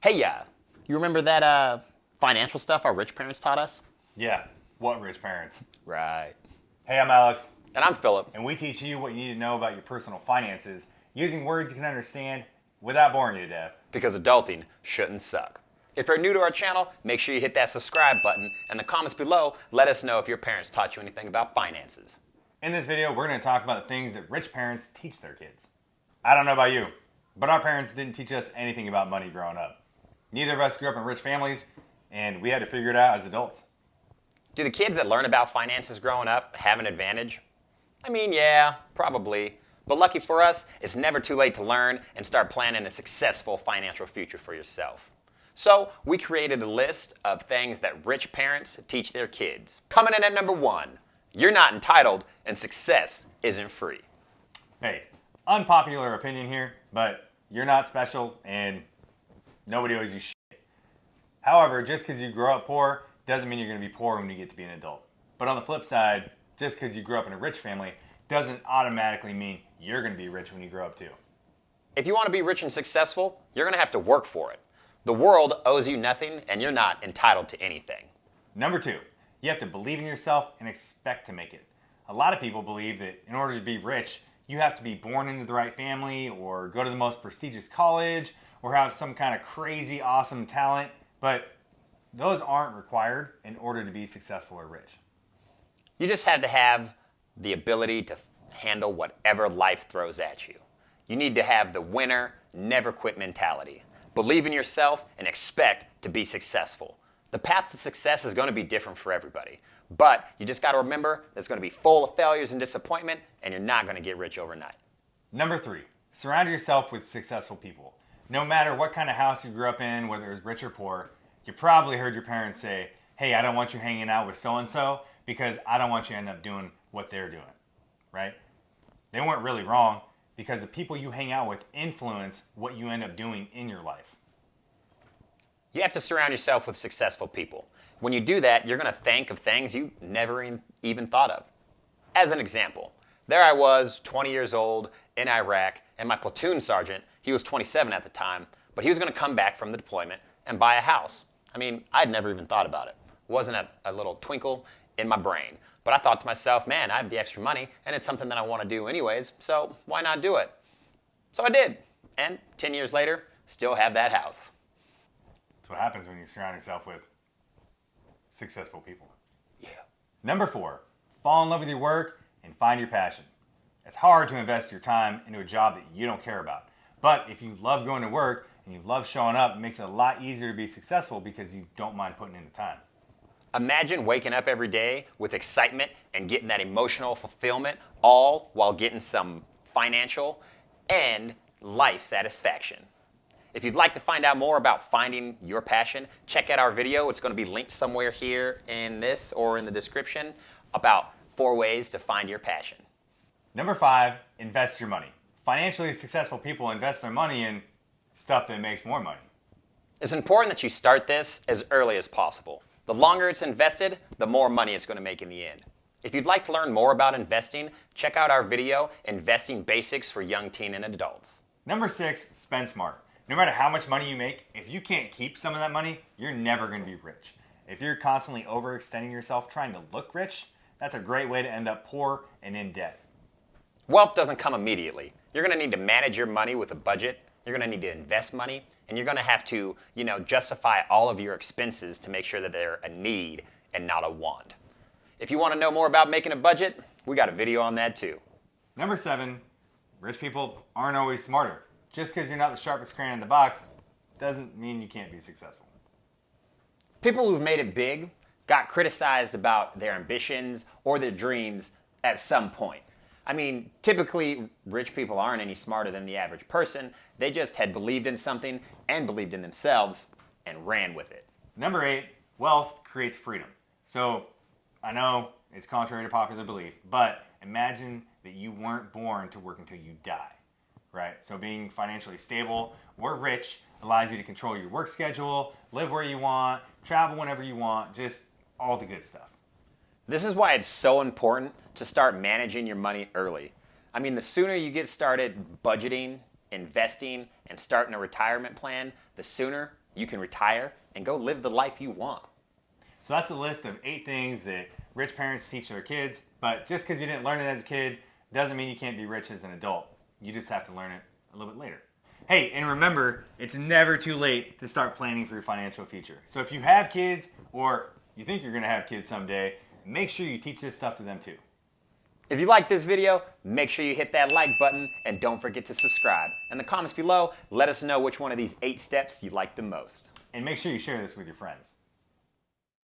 Hey, you remember that financial stuff our rich parents taught us? Yeah, what rich parents? Right. Hey, I'm Alex, And I'm Phillip. and we teach you what you need to know about your personal finances using words you can understand without boring you to death. Because adulting shouldn't suck. If you're new to our channel, make sure you hit that subscribe button. And in the comments below, let us know if your parents taught you anything about finances. In this video, we're going to talk about the things that rich parents teach their kids. I don't know about you, but our parents didn't teach us anything about money growing up. Neither of us grew up in rich families, and we had to figure it out as adults. Do the kids that learn about finances growing up have an advantage? I mean, yeah, probably. But lucky for us, it's never too late to learn and start planning a successful financial future for yourself. So we created a list of things that rich parents teach their kids. Coming in at number 1, you're not entitled and success isn't free. Hey, unpopular opinion here, but you're not special and nobody owes you shit. However, just because you grow up poor doesn't mean you're going to be poor when you get to be an adult. But on the flip side, just because you grew up in a rich family doesn't automatically mean you're going to be rich when you grow up too. If you want to be rich and successful, you're going to have to work for it. The world owes you nothing and you're not entitled to anything. Number 2, you have to believe in yourself and expect to make it. A lot of people believe that in order to be rich, you have to be born into the right family or go to the most prestigious college or have some kind of crazy awesome talent, but those aren't required in order to be successful or rich. You just have to have the ability to handle whatever life throws at you. You need to have the winner, never quit mentality. Believe in yourself and expect to be successful. The path to success is going to be different for everybody. But you just got to remember that it's going to be full of failures and disappointment, and you're not going to get rich overnight. Number 3, surround yourself with successful people. No matter what kind of house you grew up in, whether it was rich or poor, you probably heard your parents say, hey, I don't want you hanging out with so-and-so because I don't want you to end up doing what they're doing, right? They weren't really wrong because the people you hang out with influence what you end up doing in your life. You have to surround yourself with successful people. When you do that, you're going to think of things you never even thought of. As an example, there I was, 20 years old, in Iraq, and my platoon sergeant, he was 27 at the time, but he was going to come back from the deployment and buy a house. I mean, I'd never even thought about it. Wasn't a little twinkle in my brain. But I thought to myself, man, I have the extra money, and it's something that I want to do anyways, so why not do it? So I did. And 10 years later, still have that house. That's what happens when you surround yourself with successful people. Yeah. Number 4, fall in love with your work and find your passion. It's hard to invest your time into a job that you don't care about. But if you love going to work and you love showing up, it makes it a lot easier to be successful because you don't mind putting in the time. Imagine waking up every day with excitement and getting that emotional fulfillment, all while getting some financial and life satisfaction. If you'd like to find out more about finding your passion, check out our video. It's going to be linked somewhere here in this or in the description about 4 ways to find your passion. Number 5, invest your money. Financially successful people invest their money in stuff that makes more money. It's important that you start this as early as possible. The longer it's invested, the more money it's going to make in the end. If you'd like to learn more about investing, check out our video, Investing Basics for Young Teen and Adults. Number 6, spend smart. No matter how much money you make, if you can't keep some of that money, you're never going to be rich. If you're constantly overextending yourself trying to look rich, that's a great way to end up poor and in debt. Wealth doesn't come immediately. You're going to need to manage your money with a budget. You're going to need to invest money, and you're going to have to, justify all of your expenses to make sure that they're a need and not a want. If you want to know more about making a budget, we got a video on that too. Number 7, rich people aren't always smarter. Just because you're not the sharpest crayon in the box doesn't mean you can't be successful. People who've made it big got criticized about their ambitions or their dreams at some point. I mean, typically, rich people aren't any smarter than the average person. They just had believed in something and believed in themselves and ran with it. Number 8, wealth creates freedom. So, I know it's contrary to popular belief, but imagine that you weren't born to work until you die, right? So being financially stable or rich allows you to control your work schedule, live where you want, travel whenever you want, just all the good stuff. This is why it's so important to start managing your money early. I mean, the sooner you get started budgeting, investing, and starting a retirement plan, the sooner you can retire and go live the life you want. So that's a list of 8 things that rich parents teach their kids, but just because you didn't learn it as a kid doesn't mean you can't be rich as an adult. You just have to learn it a little bit later. Hey, and remember, it's never too late to start planning for your financial future. So if you have kids or you think you're going to have kids someday, make sure you teach this stuff to them too. If you like this video, make sure you hit that like button and don't forget to subscribe. In the comments below, let us know which one of these 8 steps you like the most. And make sure you share this with your friends.